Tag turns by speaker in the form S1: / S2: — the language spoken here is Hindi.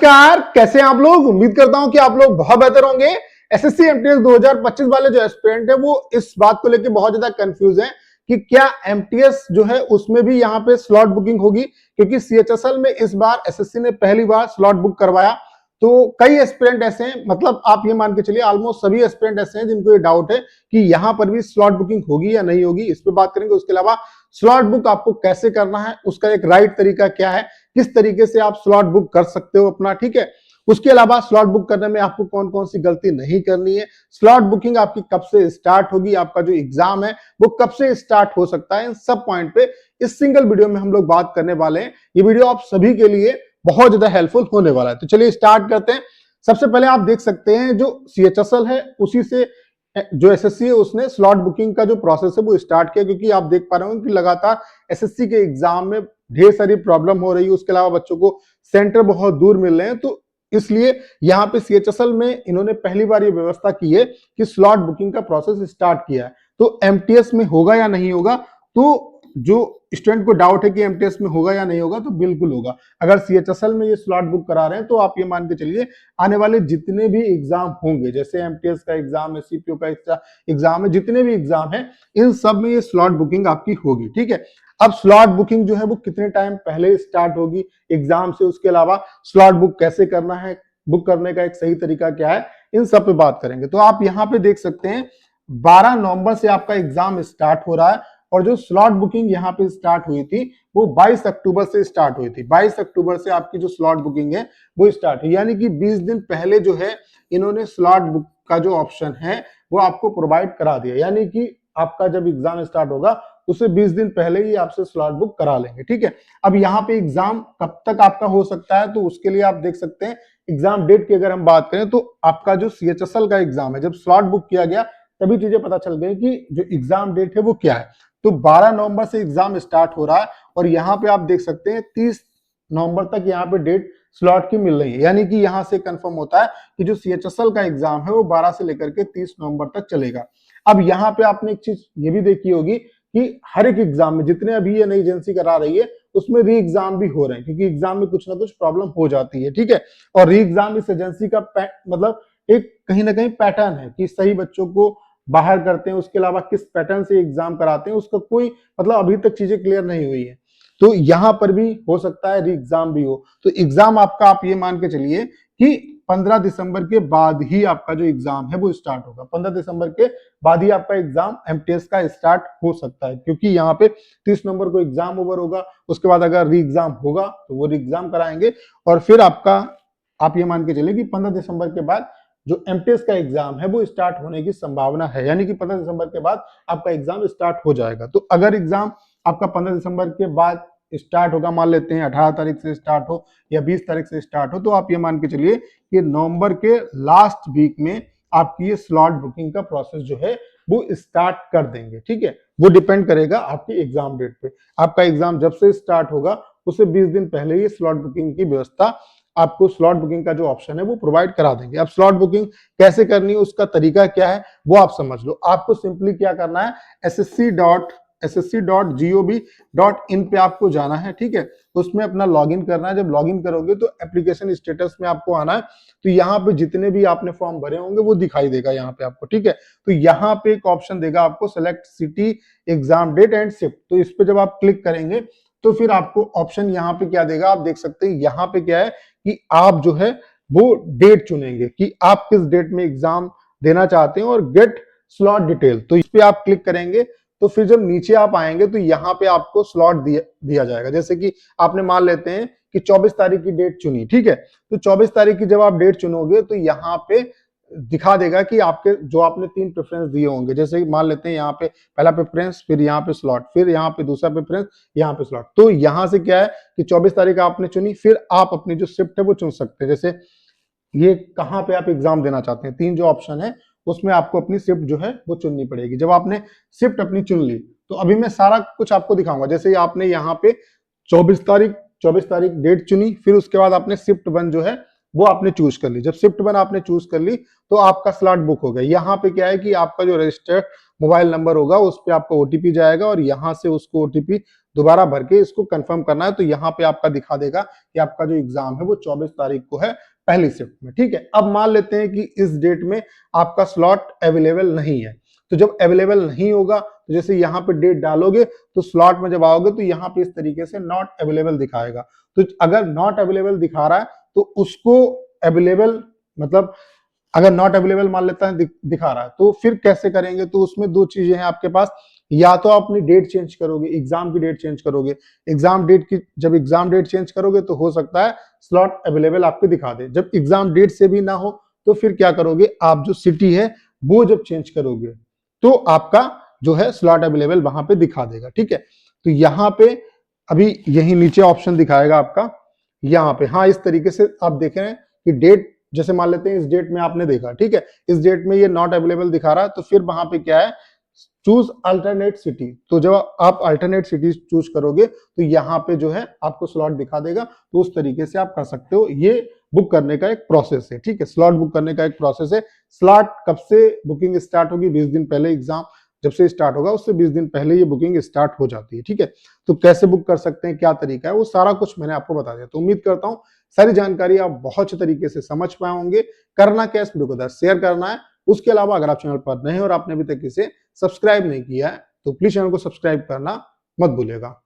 S1: नमस्कार, कैसे हैं आप लोग। उम्मीद करता हूं कि आप लोग बहुत बेहतर होंगे। एसएससी एमटीएस 2025 वाले जो एस्पिरेंट है वो इस बात को लेकर बहुत ज्यादा कंफ्यूज हैं कि क्या एमटीएस जो है उसमें भी यहाँ पे स्लॉट बुकिंग होगी, क्योंकि सीएचएसएल में इस बार एसएससी ने पहली बार स्लॉट बुक करवाया। तो कई एस्पिरेंट ऐसे हैं, मतलब आप ये मान के चलिए ऑलमोस्ट सभी एस्पिरेंट ऐसे हैं जिनको ये डाउट है कि यहाँ पर भी स्लॉट बुकिंग होगी या नहीं होगी। इस पे बात करेंगे। उसके अलावा स्लॉट बुक आपको कैसे करना है, उसका एक राइट तरीका क्या है, किस तरीके से आप स्लॉट बुक कर सकते हो अपना, ठीक है। उसके अलावा स्लॉट बुक करने में आपको कौन कौन सी गलती नहीं करनी है, स्लॉट बुकिंग आपकी कब से स्टार्ट होगी, आपका जो एग्जाम है वो कब से स्टार्ट हो सकता है, इन सब पॉइंट पे इस सिंगल वीडियो में हम लोग बात करने वाले हैं। ये वीडियो आप सभी के लिए बहुत ज्यादा हेल्पफुल होने वाला है। तो चलिए स्टार्ट करते हैं। सबसे पहले आप देख सकते हैं जो सीएचएसएल है उसी से जो एसएससी है उसने स्लॉट बुकिंग का जो प्रोसेस है वो स्टार्ट किया, क्योंकि आप देख पा रहे हो कि लगातार एसएससी के एग्जाम में ढेर सारी प्रॉब्लम हो रही है। उसके अलावा बच्चों को सेंटर बहुत दूर मिल रहे हैं, तो इसलिए यहाँ पे सीएचएसएल में इन्होंने पहली बार ये व्यवस्था की है कि स्लॉट बुकिंग का प्रोसेस स्टार्ट किया है। तो एमटीएस में होगा या नहीं होगा, तो जो स्टूडेंट को डाउट है कि एमटीएस में होगा या नहीं होगा, तो बिल्कुल होगा। अगर सीएचएसएल में ये स्लॉट बुक करा रहे हैं तो आप ये मान के चलिए आने वाले जितने भी एग्जाम होंगे, जैसे एमटीएस का एग्जाम है, सीपीओ का एग्जाम है, जितने भी एग्जाम है इन सब में ये स्लॉट बुकिंग आपकी होगी, ठीक है। अब स्लॉट बुकिंग जो है वो कितने टाइम पहले स्टार्ट होगी एग्जाम से, उसके अलावा स्लॉट बुक कैसे करना है, बुक करने का एक सही तरीका क्या है, इन सब पे बात करेंगे। तो आप यहाँ पे देख सकते हैं 12 नवंबर से आपका एग्जाम स्टार्ट हो रहा है, और जो स्लॉट बुकिंग यहाँ पे स्टार्ट हुई थी वो 22 अक्टूबर से स्टार्ट हुई थी। 22 अक्टूबर से आपकी जो स्लॉट बुकिंग है वो स्टार्ट हुई, यानी कि 20 दिन पहले जो है इन्होंने स्लॉट बुक का जो ऑप्शन है वो आपको प्रोवाइड करा दिया। यानी कि आपका जब एग्जाम स्टार्ट होगा उससे 20 दिन पहले ही आपसे स्लॉट बुक करा लेंगे, ठीक है। अब यहाँ पे एग्जाम कब तक आपका हो सकता है, तो उसके लिए आप देख सकते हैं एग्जाम डेट की अगर हम बात करें तो आपका जो सीएचएसएल का एग्जाम है, जब स्लॉट बुक किया गया तभी चीजें पता चल गई कि जो एग्जाम डेट है वो क्या है। तो 12 नवंबर से एग्जाम स्टार्ट हो रहा है, और यहाँ पे आप देख सकते हैं 30 नवंबर तक यहाँ पे डेट स्लॉट की मिल रही है। यानी कि यहाँ से कंफर्म होता है कि जो सीएचएसएल का एग्जाम है वो 12 से लेकर के 30 नवंबर तक चलेगा। अब यहाँ पे आपने एक चीज ये भी देखी होगी कि हर एक एग्जाम में जितने अभी ये नई एजेंसी करा रही है उसमें री एग्जाम भी हो रहे हैं, क्योंकि एग्जाम में कुछ ना कुछ प्रॉब्लम हो जाती है, ठीक है। और री एग्जाम इस एजेंसी का मतलब एक कहीं ना कहीं पैटर्न है कि सही बच्चों को बाहर करते हैं, उसके अलावा किस पैटर्न से एग्जाम कराते हैं उसका कोई मतलब अभी तक चीजें क्लियर नहीं हुई है। तो यहां पर भी हो सकता है री एग्जाम भी हो। तो एग्जाम आपका आप ये मान के चलिए कि 15 दिसंबर के बाद ही आपका जो एग्जाम है वो स्टार्ट होगा। 15 दिसंबर के बाद ही आपका एग्जाम एमटीएस का स्टार्ट हो सकता है, क्योंकि यहाँ पे 30 नवंबर को एग्जाम ओवर होगा। उसके बाद अगर री एग्जाम होगा तो वो री एग्जाम कराएंगे, और फिर आपका आप ये मान के चलिए कि 15 दिसंबर के बाद जो एमटीएस का एग्जाम है वो स्टार्ट होने की संभावना है। यानी कि 15 दिसंबर के बाद आपका एग्जाम स्टार्ट हो जाएगा। तो अगर एग्जाम आपका 15 दिसंबर के बाद स्टार्ट होगा, मान लेते हैं 18 तारीख से स्टार्ट हो या 20 तारीख से स्टार्ट हो, तो आप ये मान के चलिए कि नवंबर के लास्ट वीक में आपकी ये स्लॉट बुकिंग का प्रोसेस जो है वो स्टार्ट कर देंगे, ठीक है। वो डिपेंड करेगा आपकी एग्जाम डेट पे। आपका एग्जाम जब से स्टार्ट होगा उससे 20 दिन पहले ही स्लॉट बुकिंग की व्यवस्था, आपको स्लॉट बुकिंग का जो ऑप्शन है वो प्रोवाइड करा देंगे। अब स्लॉट बुकिंग कैसे करनी है, उसका तरीका क्या है वो आप समझ लो। आपको सिंपली क्या करना है, ssc.gov.in पे आपको जाना है, ठीक है। उसमें अपना लॉगिन करना है। जब लॉगिन करोगे तो एप्लीकेशन स्टेटस में आपको आना है। तो यहाँ पे जितने भी आपने फॉर्म भरे होंगे वो दिखाई देगा यहाँ पे आपको, ठीक है। तो यहाँ पे एक ऑप्शन देगा आपको select city, exam date and shift. तो इस पे जब आप क्लिक करेंगे तो फिर आपको ऑप्शन यहाँ पे क्या देगा, आप देख सकते हैं यहाँ पे क्या है कि आप जो है वो डेट चुनेंगे कि आप किस डेट में एग्जाम देना चाहते हैं, और गेट स्लॉट डिटेल। तो इस पे आप क्लिक करेंगे तो फिर जब नीचे आप आएंगे तो यहाँ पे आपको स्लॉट दिया जाएगा। जैसे कि आपने मान लेते हैं कि 24 तारीख की डेट चुनी, ठीक है। तो 24 तारीख की जब आप डेट चुनोगे तो यहाँ पे दिखा देगा कि आपके जो आपने 3 प्रेफरेंस दिए होंगे। जैसे मान लेते हैं यहाँ पे पहला प्रेफरेंस, फिर यहाँ पे स्लॉट, फिर यहाँ पे दूसरा प्रेफरेंस, यहाँ पे स्लॉट। तो यहाँ से क्या है कि 24 तारीख आपने चुनी, फिर आप अपनी जो शिफ्ट है वो चुन सकते हैं। जैसे ये कहाँ पे आप एग्जाम देना चाहते हैं, 3 जो ऑप्शन है उसमें आपको अपनी शिफ्ट जो है वो चुननी पड़ेगी। जब आपने शिफ्ट अपनी चुन ली तो अभी मैं सारा कुछ आपको दिखाऊंगा। जैसे आपने यहाँ पे 24 तारीख डेट चुनी, फिर उसके बाद आपने शिफ्ट 1 जो है वो आपने चूज कर ली। जब शिफ्ट 1 आपने चूज कर ली तो आपका स्लॉट बुक हो गया। यहाँ पे क्या है कि आपका जो रजिस्टर्ड मोबाइल नंबर होगा उस पे आपका ओटीपी जाएगा और यहाँ से उसको ओटीपी दोबारा भर के इसको कंफर्म करना है। तो यहाँ पे आपका दिखा देगा कि आपका जो एग्जाम है वो 24 तारीख को है पहली शिफ्ट में। ठीक है, अब मान लेते हैं कि इस डेट में आपका स्लॉट अवेलेबल नहीं है। तो जब अवेलेबल नहीं होगा तो जैसे यहाँ पे डेट डालोगे तो स्लॉट में जब आओगे तो यहाँ पे इस तरीके से नॉट अवेलेबल दिखाएगा। तो अगर नॉट अवेलेबल दिखा रहा है तो उसको अवेलेबल मतलब अगर नॉट अवेलेबल मान लेता है दिखा रहा है तो फिर कैसे करेंगे? तो उसमें दो चीजें हैं आपके पास, या तो आप अपनी डेट चेंज करोगे, एग्जाम की डेट चेंज करोगे। एग्जाम डेट की जब एग्जाम डेट चेंज करोगे तो हो सकता है स्लॉट अवेलेबल आपको दिखा दे। जब एग्जाम डेट से भी ना हो तो फिर क्या करोगे? आप जो सिटी है वो जब चेंज करोगे तो आपका जो है स्लॉट अवेलेबल वहां पे दिखा देगा। ठीक है, तो यहाँ पे अभी यही नीचे ऑप्शन दिखाएगा आपका यहाँ पे। हाँ, इस तरीके से आप देख रहे हैं कि डेट जैसे मान लेते हैं इस डेट में आपने देखा, ठीक है, इस डेट में ये नॉट अवेलेबल दिखा रहा है तो फिर वहां पे क्या है, चूज अल्टरनेट सिटी। तो जब आप अल्टरनेट सिटी चूज करोगे तो यहाँ पे जो है आपको स्लॉट दिखा देगा। तो उस तरीके से आप कर सकते हो। ये बुक करने का एक प्रोसेस है। ठीक है, स्लॉट बुक करने का एक प्रोसेस है। स्लॉट कब से बुकिंग स्टार्ट होगी? 20 दिन पहले एग्जाम जब से स्टार्ट होगा उससे 20 दिन पहले ये बुकिंग स्टार्ट हो जाती है। ठीक है, तो कैसे बुक कर सकते हैं, क्या तरीका है, वो सारा कुछ मैंने आपको बता दिया। तो उम्मीद करता हूँ सारी जानकारी आप बहुत अच्छे तरीके से समझ पाए होंगे। करना क्या, इस वीडियो को शेयर करना है। उसके अलावा अगर आप चैनल पर नए हैं और आपने अभी तक इसे सब्सक्राइब नहीं किया है तो प्लीज चैनल को सब्सक्राइब करना मत भूलिएगा।